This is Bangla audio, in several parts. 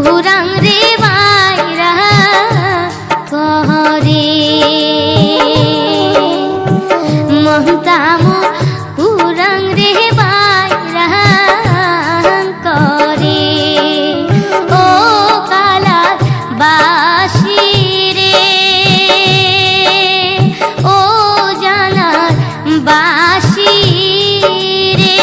পুরাং রে বাইরা করে মহতামো পুরাং রে বাইরা করে ও কালার বাসি রে ও জানার বাসি রে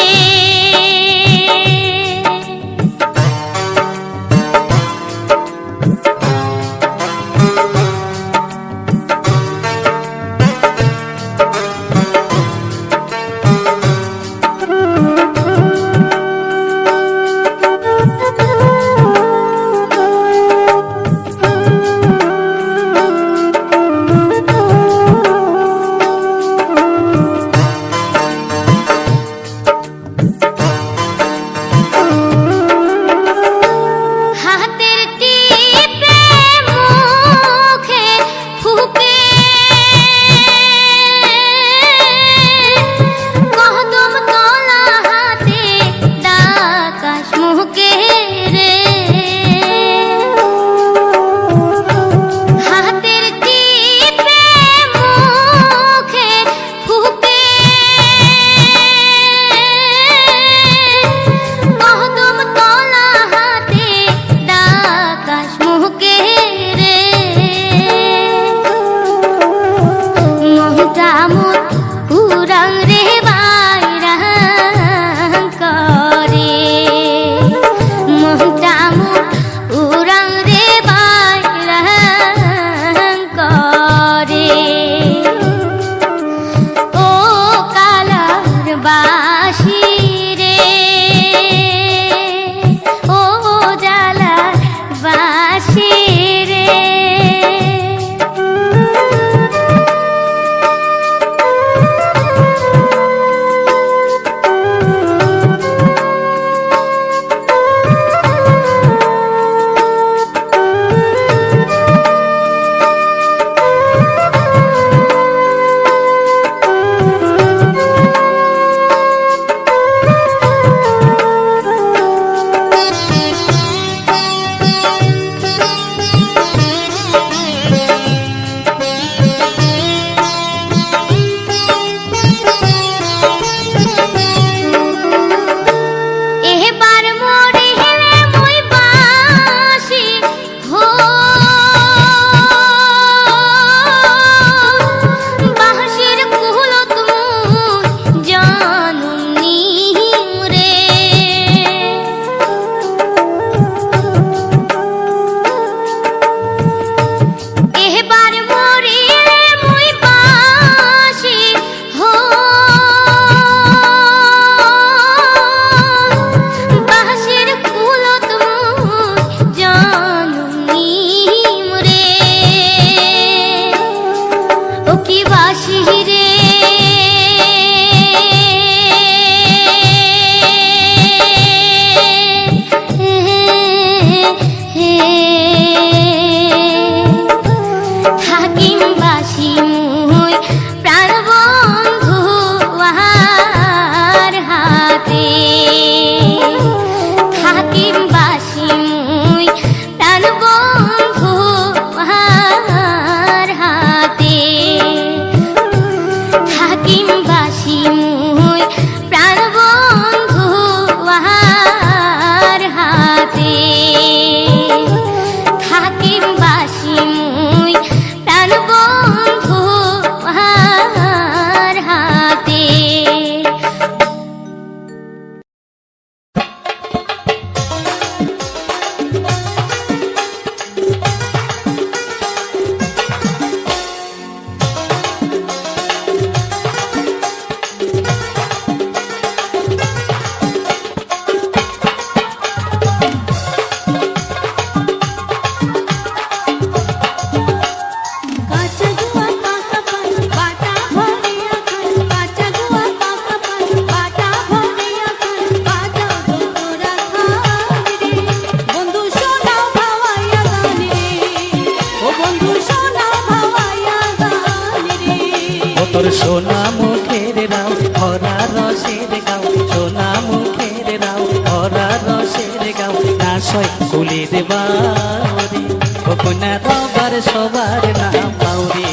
তোর সোনা মুখের রাও ভরা রসের গাও, সোনা মুখের রাও ভরা রসের গাও, না সয় কুলে দেবারে ও কন্যা রবার সবার না পাওরে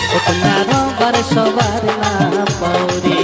ও কন্যা রবার সবার না পাওরে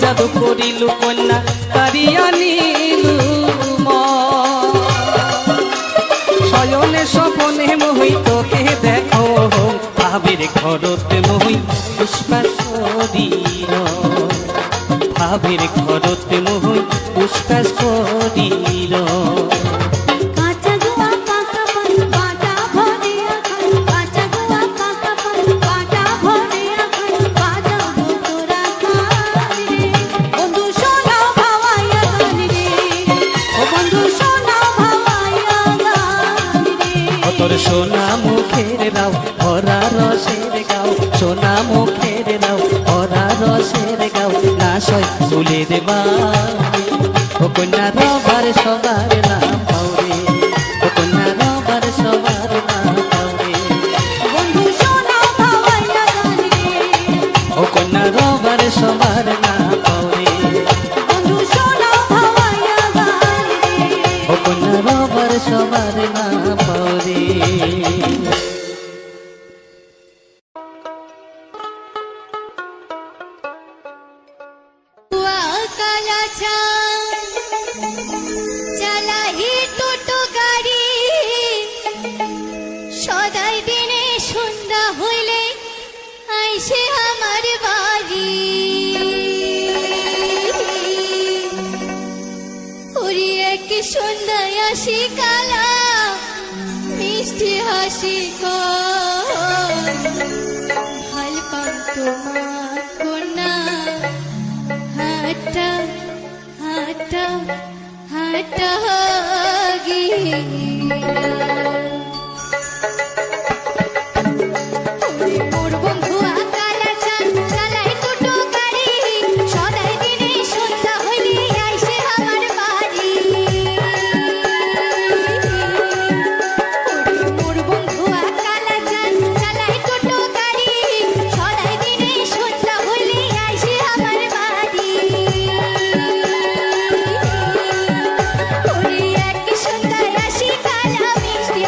জাদু করিল কন্যা কারিয়া নিলু শয়নে স্বপনে মোহি তোকে দেখো ভাবের ঘরতে মোহি পুষ্পা শরীর ভাবের ঘরতে মোহি পুষ্পা শরীর তোর সোনা মুখের নাও ভরা রসের গাও সোনা মুখের নাও ভরা রসের গাও না সয় তুলে দেবা ও কন্যা রবার সবার না পাওরে ও কন্যা রবার সবার না পাওরে ও কন্যা রবার সবার না পাওরে ও কন্যা রবার সবার না পাওরে সদাই দিনে সন্ধ্যা হইলে আইসে আমার বাড়ি ওরে এক সন্ধ্যায় আসি কালা মিষ্টি হাসি ভাল পান তোমার কন্যা হাটা হাটা হাটা গিয়ে মোর বন্ধু আকালা চান চালাই টোটো গাড়ি সদাই দিনে সন্ধ্যা হইলে আইসে আমার বাড়ি মোর বন্ধু আকালা চান চালাই টোটো গাড়ি সদাই দিনে সন্ধ্যা হইলে আইসে আমার বাড়ি ওরে এক সন্ধ্যায় আসি কালা মিষ্টি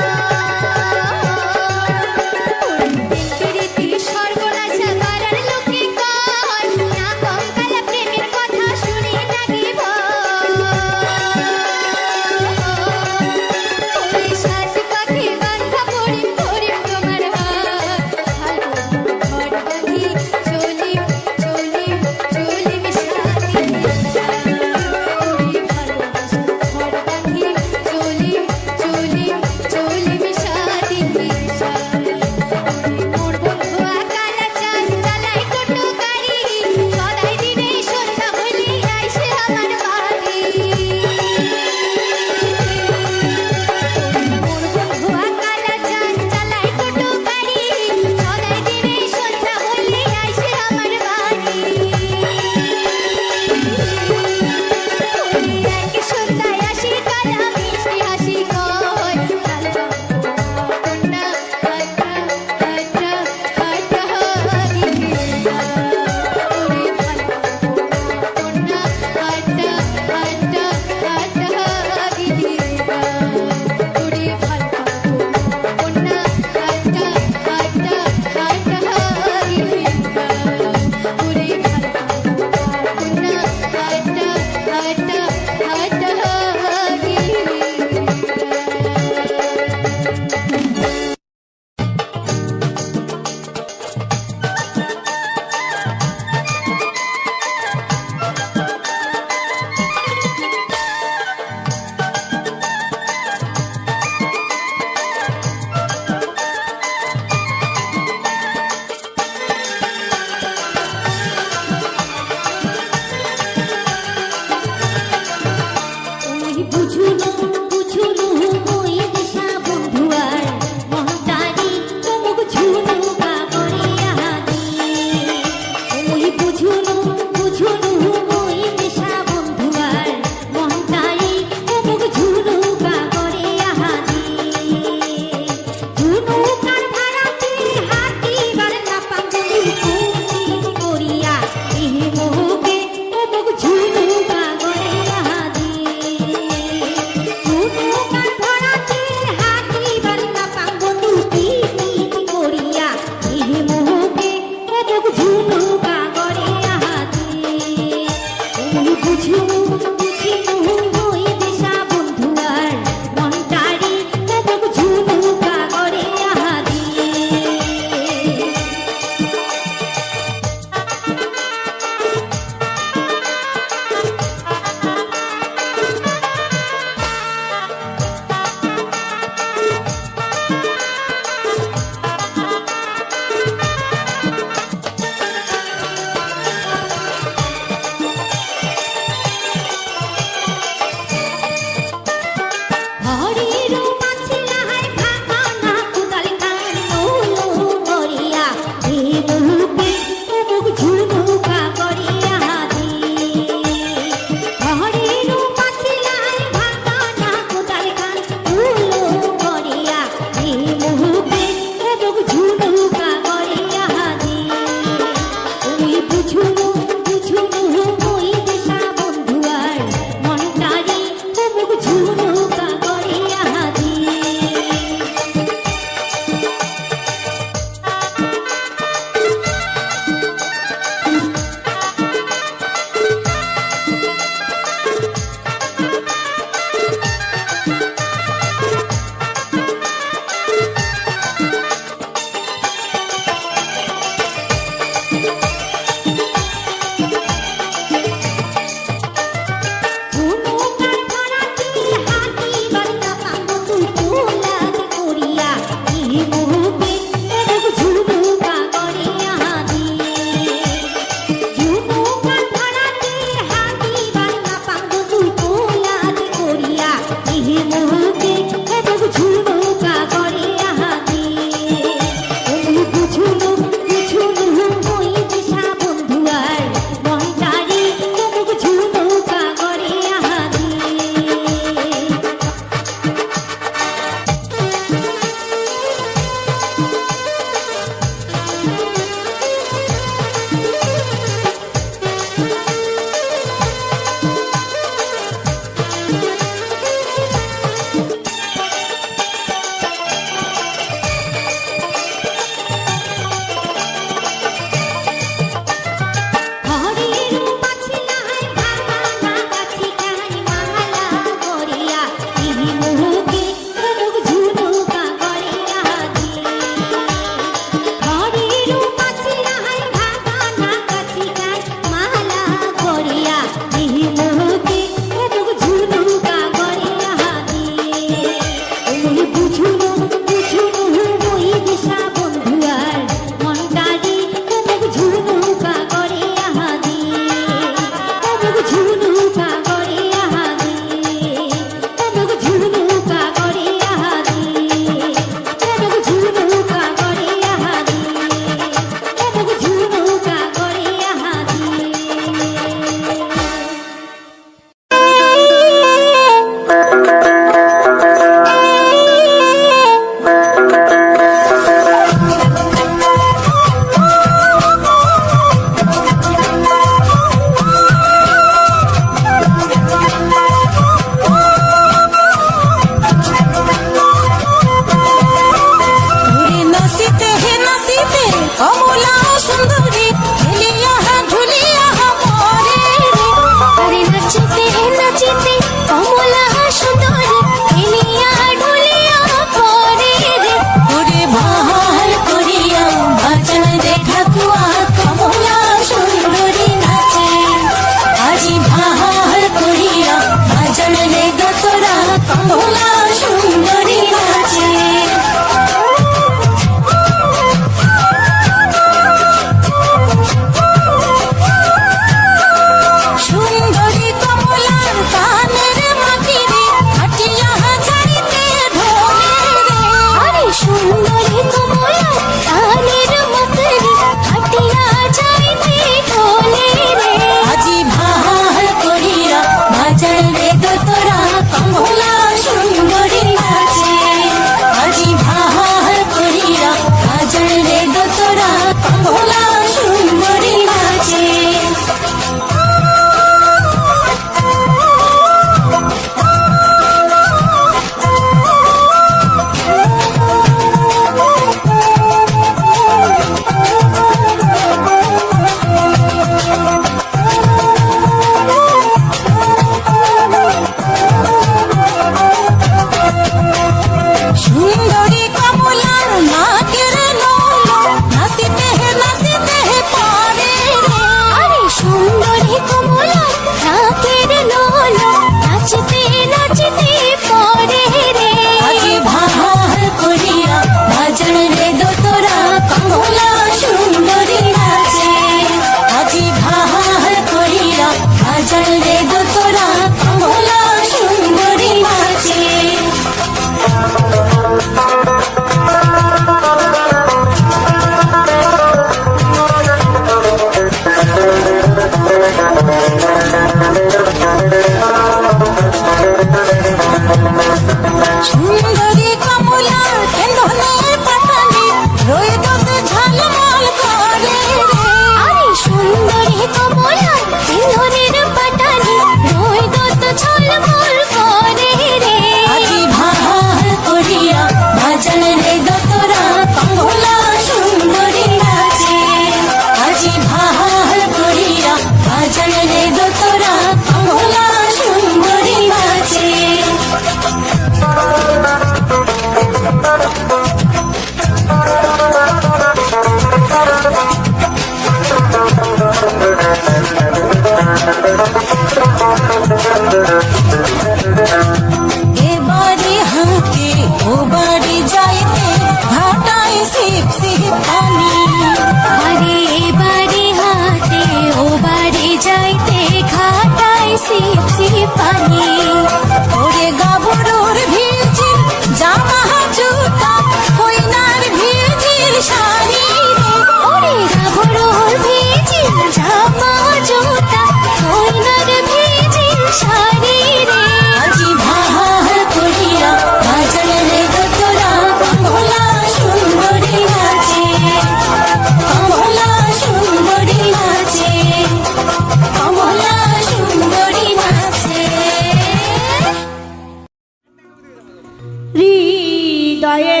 হৃদয়ে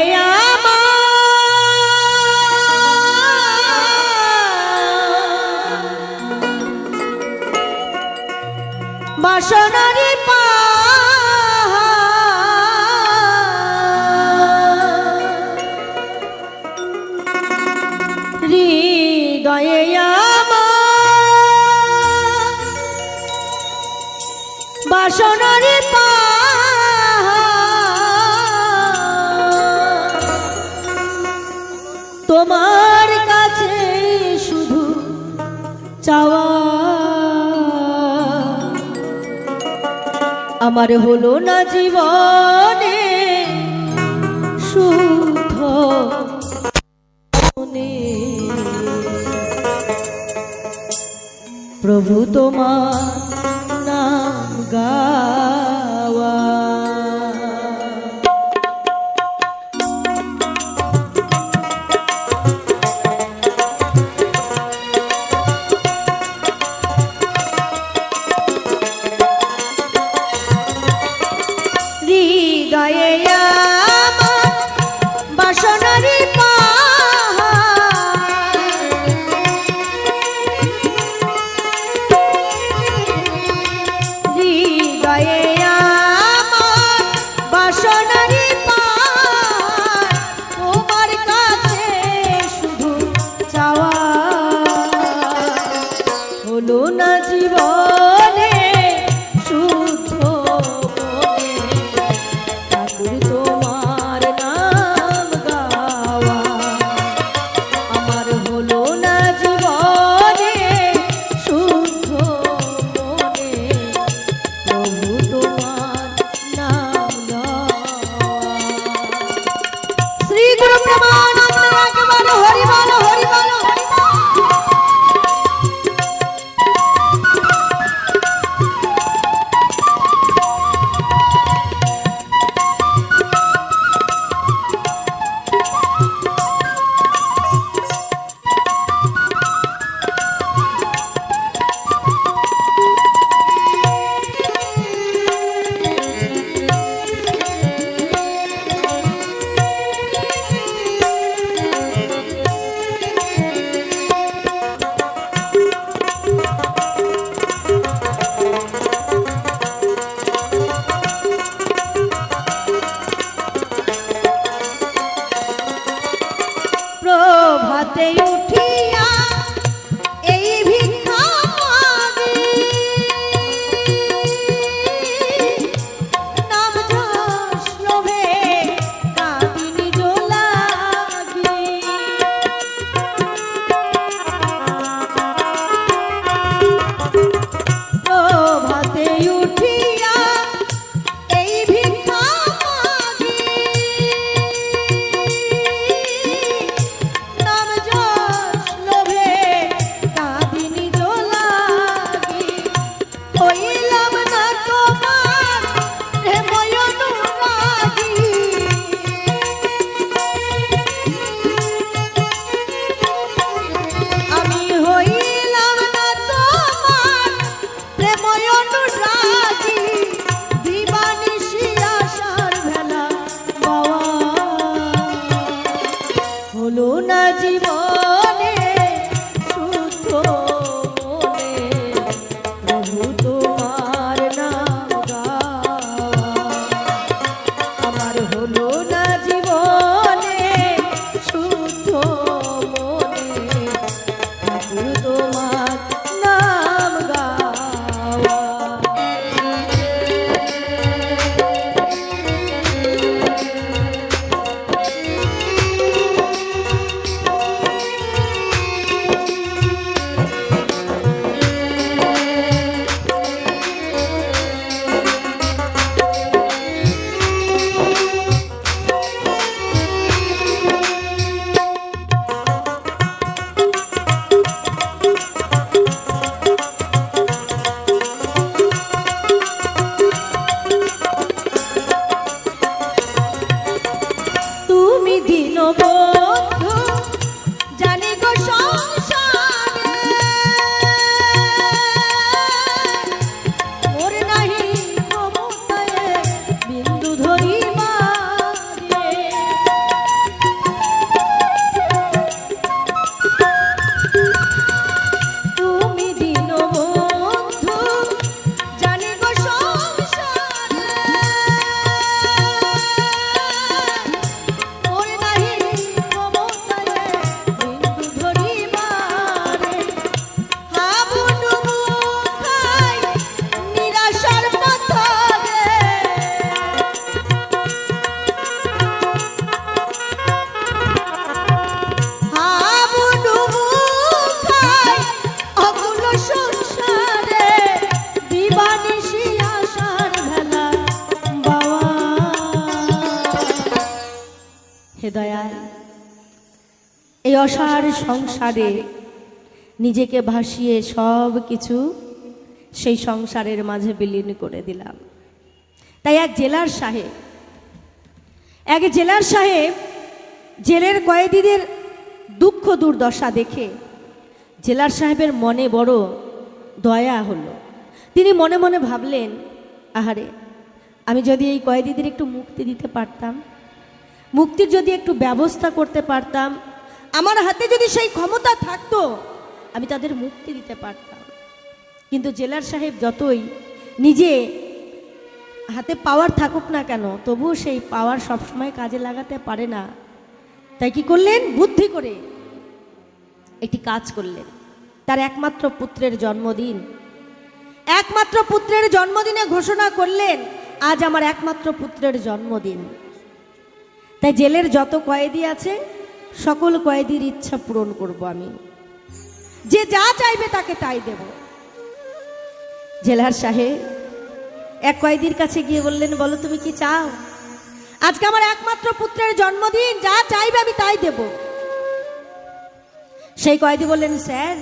বাসনারি হৃদয়ে বাসনারি তোমার কাছে শুধু চাওয়া আমার হলো না জীবনে শুদ্ধ মনে। প্রভু তোমার নাম গাওয়া হৃদয়ে আমার বাসনারি হৃদয়ে আমার বাসনারি তোমার কাছে শুধু চাওয়া হলো না জীবনে শুদ্ধ মনে। ঠাকুর তোমার নাম গাওয়া আমার হলো না জীবনে শুদ্ধ মনে। প্রভু তোমার নাম গাওয়া। শ্রী গুরু প্রেমানন্দ একেবারে হরি বলো হরি বলো হরি বলো। প্রভাতে উঠিয়া এই ভিক্ষা মাগি, নাম যশ লোভে কাঁদি নিজ লাগি। প্রভাতে উঠিয়া এই ভিক্ষা মাগি, নাম যশ লোভে কাঁদি নিজ লাগি। হইলাম না তোমার প্রেময় অনুরাগী, আমি হইলাম না তোমার প্রেময় অনুরাগী। দিবানিশি আশার ভেলা বাওয়া হলো না জীবনে শুদ্ধ মনে। প্রভু তোমার নাম গাওয়া আমার হলো না জীবনে শুদ্ধ মনে। ঠাকুর তোমার নাম গাওয়া। তুমি দীনবন্ধু জানি গো সংসারে, মোর নাহি ক্ষমতায় বিন্দু ধরিবারে। হে দয়াল, এই অসার সংসারে নিজেকে ভাসিয়ে সব কিছু সেই সংসারের মাঝে বিলীন করে দিলাম। তাই এক জেলার সাহেব জেলের কয়েদিদের দুঃখ দুর্দশা দেখে জেলার সাহেবের মনে বড় দয়া হলো। তিনি মনে মনে ভাবলেন, আহারে, আমি যদি এই কয়েদিদের একটু মুক্তি দিতে পারতাম, মুক্তির যদি একটু ব্যবস্থা করতে পারতাম, আমার হাতে যদি সেই ক্ষমতা থাকতো, আমি তাদের মুক্তি দিতে পারতাম। কিন্তু জেলার সাহেব যতই নিজে হাতে পাওয়ার থাকুক না কেন, তবুও সেই পাওয়ার সবসময় কাজে লাগাতে পারে না। তাই কি করলেন? বুদ্ধি করে একটি কাজ করলেন। তার একমাত্র পুত্রের জন্মদিনে ঘোষণা করলেন, আজ আমার একমাত্র পুত্রের জন্মদিন। তাই জেলের যত কয়েদি আছে সকল কয়েদির ইচ্ছা পূরণ করব আমি, যে যা চাইবে তাকে তাই দেব। জেলার সাহেব এক কয়েদির কাছে গিয়ে বললেন, বলো তুমি কি চাও? আজকে আমার একমাত্র পুত্রের জন্মদিন, যা চাইবে আমি তাই দেব। সেই কয়েদি বললেন, স্যার,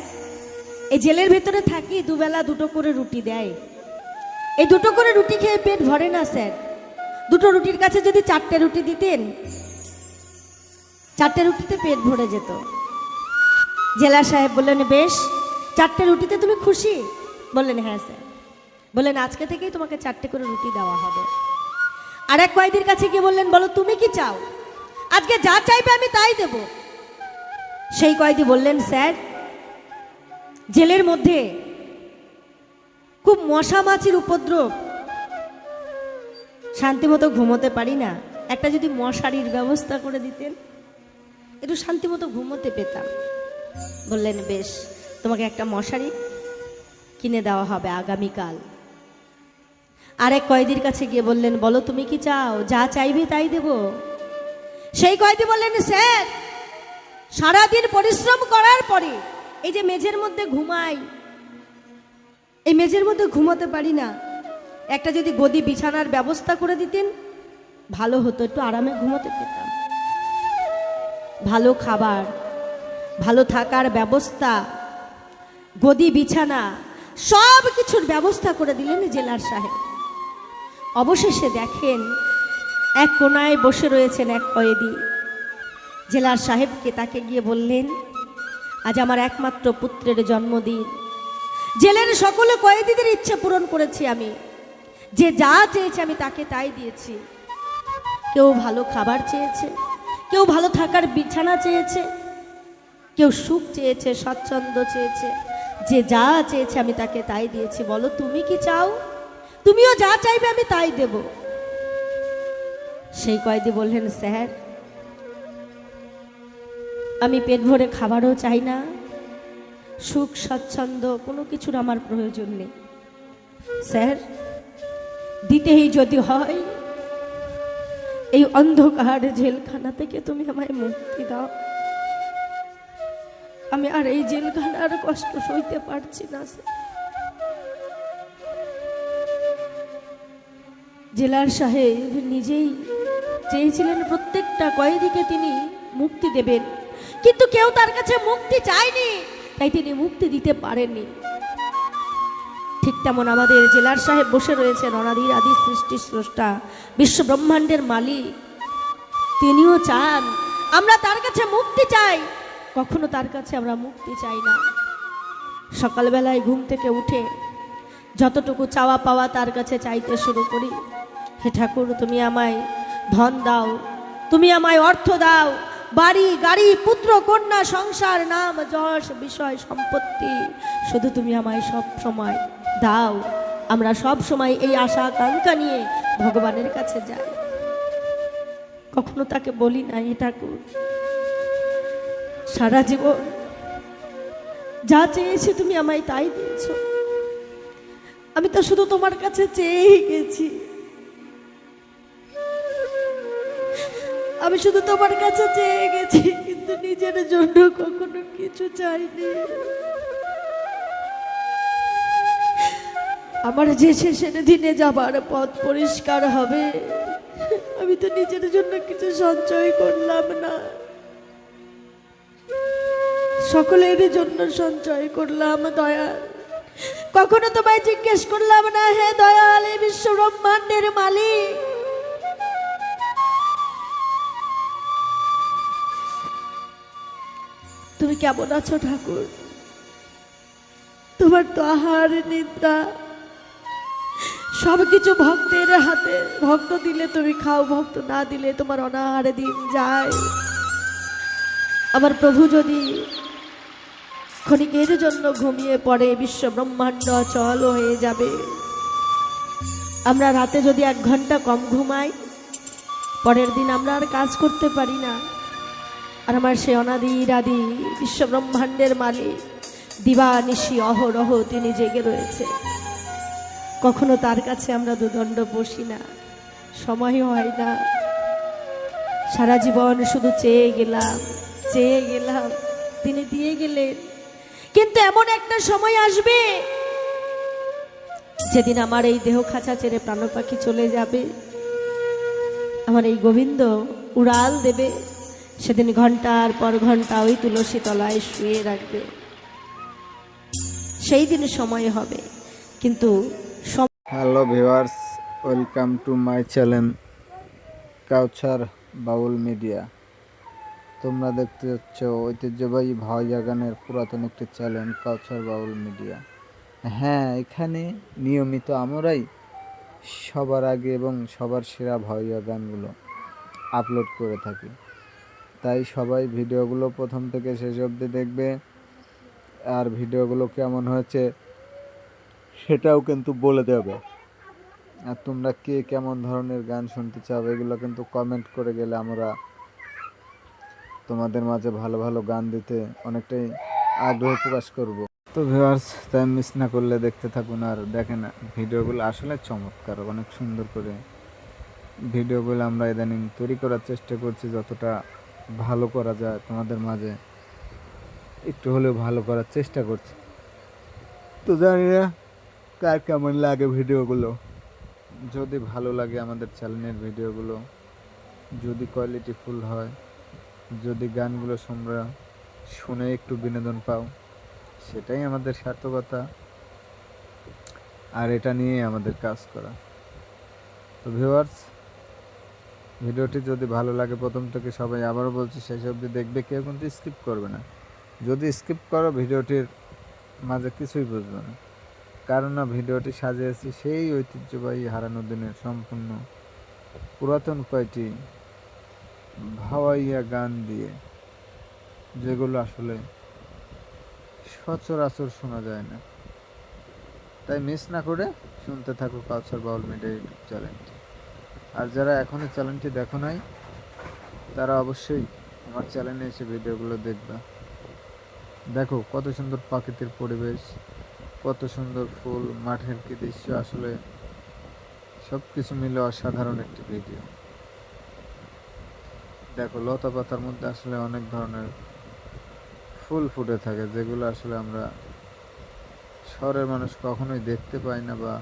এই জেলের ভেতরে থাকি, দুবেলা দুটো করে রুটি দেয়, এই দুটো করে রুটি খেয়ে পেট ভরে না স্যার। দুটো রুটির কাছে যদি 4টে রুটি দিতেন, 4টে রুটিতে পেট ভরে যেত। জেলার সাহেব বললেন, বেশ, 4টে রুটিতে তুমি খুশি? বললেন, হ্যাঁ স্যার। বললেন, আজকে থেকেই তোমাকে 4টে করে রুটি দেওয়া হবে। আর এক কয়েদির কাছে গিয়ে বললেন, বলো তুমি কি চাও? আজকে যা চাইবে আমি তাই দেব। সেই কয়েদি বললেন, স্যার, জেলের মধ্যে খুব মশা মাছির উপদ্রব, শান্তিমতো ঘুমোতে পারি না, একটা যদি মশারির ব্যবস্থা করে দিতেন, একটু শান্তিমতো ঘুমোতে পেতাম। বললেন, বেশ, তোমাকে একটা মশারি কিনে দেওয়া হবে আগামীকাল। আরেক কয়েদির কাছে গিয়ে বললেন, বলো তুমি কি চাও? যা চাইবে তাই দেব। সেই কয়েদি বললেন, স্যার, সারাদিন পরিশ্রম করার পরে এই যে মেঝের মধ্যে ঘুমাই, এই মেঝের মধ্যে ঘুমোতে পারি না, একটা যদি গদি বিছানার ব্যবস্থা করে দিতেন ভালো হতো, একটু আরামে ঘুমোতে পেতাম। ভালো খাবার, ভালো থাকার ব্যবস্থা, গদি বিছানা, সব কিছুর ব্যবস্থা করে দিলেন জেলার সাহেব। অবশেষে দেখেন এক কোনায় বসে রয়েছেন এক কয়েদি। জেলার সাহেবকে তাকে গিয়ে বললেন, আজ আমার একমাত্র পুত্রের জন্মদিন, জেলের সকল কয়েদিদের ইচ্ছে পূরণ করেছি আমি, যে যা চেয়েছে আমি তাকে তাই দিয়েছি। কেউ ভালো খাবার চেয়েছে, কেউ ভালো থাকার বিছানা চেয়েছে, কেউ সুখ চেয়েছে, স্বচ্ছন্দ চেয়েছে, যে যা চেয়েছে আমি তাকে তাই দিয়েছি। বলো তুমি কি চাও? তুমিও যা চাইবে আমি তাই দেব। সেই কয়েদি বললেন, স্যার, আমি পেট ভরে খাবারও চাই না, সুখ স্বচ্ছন্দ কোনো কিছুর আমার প্রয়োজন নেই। স্যার, দিতেই যদি হয় এই অন্ধকার জেলখানা থেকে তুমি আমায় মুক্তি দাও, আমি আর এই জেলখানার কষ্ট সইতে পারছি না। জেলার সাহেব নিজেই চেয়েছিলেন প্রত্যেকটা কয়েদিকে তিনি মুক্তি দেবেন, কিন্তু কেউ তার কাছে মুক্তি চায়নি, তাই তিনি মুক্তি দিতে পারেননি। ঠিক তেমন আমাদের জেলার সাহেব বসে রয়েছেন অনাদির আদি সৃষ্টির স্রষ্টা, বিশ্ব ব্রহ্মাণ্ডের মালিক। তিনিও চান আমরা তার কাছে মুক্তি চাই, কখনো তার কাছে আমরা মুক্তি চাই না। সকালবেলায় ঘুম থেকে উঠে যতটুকু চাওয়া পাওয়া তার কাছে চাইতে শুরু করি, হে ঠাকুর, তুমি আমায় ধন দাও, তুমি আমায় অর্থ দাও, বাড়ি গাড়ি পুত্র কন্যা সংসার নাম যশ বিষয় সম্পত্তি, শুধু তুমি আমায় সব সময় দাও। আমরা সব সময় এই আশা আকাঙ্ক্ষা নিয়ে ভগবানের কাছে যাই, কখনো তাকে বলি না, হে ঠাকুর, সারা জীবন যা চেয়েছি তুমি আমায় তাই দিয়েছো, আমি তো শুধু তোমার কাছে চেয়েই গেছি, আমি শুধু তোমার কাছে চেয়ে গেছি, কিন্তু নিজের জন্য কখনো কিছু চাইনি। আমার যে শেষের দিনে যাবার পথ পরিষ্কার হবে, আমি আমি তো নিজের জন্য কিছু সঞ্চয় করলাম না, সকলের জন্য সঞ্চয় করলাম দয়াল। কখনো তোমায় জিজ্ঞেস করলাম না, হে দয়াল, এই বিশ্ব ব্রহ্মাণ্ডের মালিক, তুমি কেমন আছো ঠাকুর? তোমার তো আহার নিদ্রা সবকিছু ভক্তের হাতে, ভক্ত দিলে তুমি খাও, ভক্ত না দিলে তোমার অনাহারে দিন যায়। আমার প্রভু যদি ক্ষণিকের জন্য ঘুমিয়ে পড়ে, বিশ্ব ব্রহ্মাণ্ড অচল হয়ে যাবে। আমরা রাতে যদি 1 ঘন্টা কম ঘুমাই, পরের দিন আমরা আর কাজ করতে পারি না। আর আমার সে অনাদির আদি বিশ্ব ব্রহ্মাণ্ডের মালিক দিবানিশি অহরহ তিনি জেগে রয়েছে। কখনো তার কাছে আমরা দুদণ্ড বসি না, সময় হয় না। সারা জীবন শুধু চেয়ে গেলাম, তিনি দিয়ে গেলেন। কিন্তু এমন একটা সময় আসবে যেদিন আমার এই দেহ খাঁচা ছেড়ে প্রাণ পাখি চলে যাবে, আমার এই গোবিন্দ উড়াল দেবে। সেদিন ঘন্টার পর ঘন্টা ওই তুলসী তলায় শুয়ে রাখবে। সেই দিন সময় হবে, কিন্তু hello viewers, welcome to my channel Kawsar Baul media. তোমরা দেখতে পাচ্ছ ঐতিহ্যবাহী ভাওয়াইয়া গানের পুরাতন একটি চ্যানেল কাউছার বাউল মিডিয়া। হ্যাঁ, এখানে নিয়মিত আমরাই সবার আগে এবং সবার সেরা ভাওয়াইয়া গানগুলো আপলোড করে থাকি। তাই সবাই ভিডিওগুলো প্রথম থেকে শেষ অবধি দেখবে, আর ভিডিওগুলো কেমন হয়েছে সেটাও কিন্তু বলে দেবে। আর তোমরা কে কেমন ধরনের গান শুনতে চাও এগুলো কিন্তু কমেন্ট করে গেলে আমরা তোমাদের মাঝে ভালো ভালো গান দিতে অনেকটাই আগ্রহ প্রকাশ করব। তো ভিউয়ার্স, টাইম মিস না করলে দেখতে থাকুন আর দেখেন। ভিডিওগুলো আসলে চমৎকার, অনেক সুন্দর করে ভিডিওগুলো আমরা ইদানিং তৈরি করার চেষ্টা করছি, যতটা ভালো করা যায় তোমাদের মাঝে একটু হলেও ভালো করার চেষ্টা করছি। তো জানি না কার কেমন লাগে ভিডিওগুলো। যদি ভালো লাগে আমাদের চ্যানেলের ভিডিওগুলো, যদি কোয়ালিটি ফুল হয়, যদি গানগুলো তোমরা শুনে একটু বিনোদন পাও, সেটাই আমাদের সার্থকতা। আর এটা নিয়ে আমাদের কাজ করা। তো ভিউয়ার্স, ভিডিওটি যদি ভালো লাগে প্রথম থেকে সবাই আবারও বলছি শেষ অবধি দেখবে, কেউ কিন্তু স্কিপ করবে না। যদি স্কিপ করো ভিডিওটির মাঝে কিছুই বুঝবে না, কারণ না ভিডিওটি সাজিয়েছি সেই ঐতিহ্যবাহী হারানো দিনের সম্পূর্ণ পুরাতন কয়টি ভাওয়াইয়া গান দিয়ে, যেগুলো আসলে সচরাচর শোনা যায় না। তাই মিস না করে শুনতে থাকো কাউছার বাউল মিডিয়া ইউটিউব চ্যানেলটি। আর যারা এখনও চ্যানেলটি দেখো নাই, তারা অবশ্যই আমার চ্যানেলে এসে ভিডিওগুলো দেখবা। দেখো কত সুন্দর প্রাকৃতিক পরিবেশ, কত সুন্দর ফুল, মাঠের কি দৃশ্য, আসলে সব কিছু মিলে অসাধারণ একটি ভিডিও। দেখো লতা পাতার মধ্যে আসলে অনেক ধরনের ফুল ফুটে থাকে, যেগুলো আসলে আমরা শহরের মানুষ কখনোই দেখতে পাই না, বা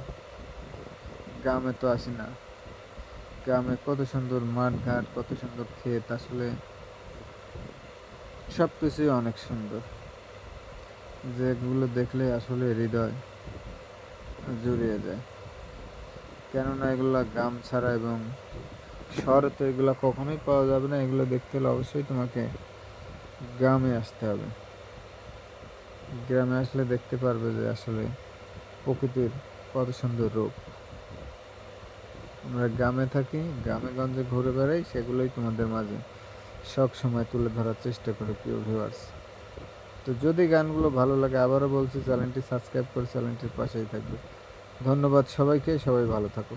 গ্রামে তো আসি না। গ্রামে কত সুন্দর মাঠ ঘাট, কত সুন্দর ক্ষেত, আসলে সব কিছুই অনেক সুন্দর, যেগুলো দেখলে আসলে হৃদয় জুড়িয়ে যায়। কেননা এগুলা গ্রাম ছাড়া এবং শহরে তো এগুলো কখনোই পাওয়া যাবে না। এগুলো দেখতে হলে অবশ্যই তোমাকে গ্রামে আসতে হবে। গ্রামে আসলে দেখতে পারবে যে আসলে প্রকৃতির কত সুন্দর রূপ। আমরা গ্রামে থাকি, গ্রামে গঞ্জে ঘুরে বেড়াই, সেগুলোই তোমাদের মাঝে সব সময় তুলে ধরার চেষ্টা করি প্রিয় ভিউয়ার্স। তো যদি গানগুলো ভালো লাগে, আবারও বলছি চ্যানেলটি সাবস্ক্রাইব করে চ্যানেলটির পাশেই থাকবে। ধন্যবাদ সবাইকে, সবাই ভালো থাকো।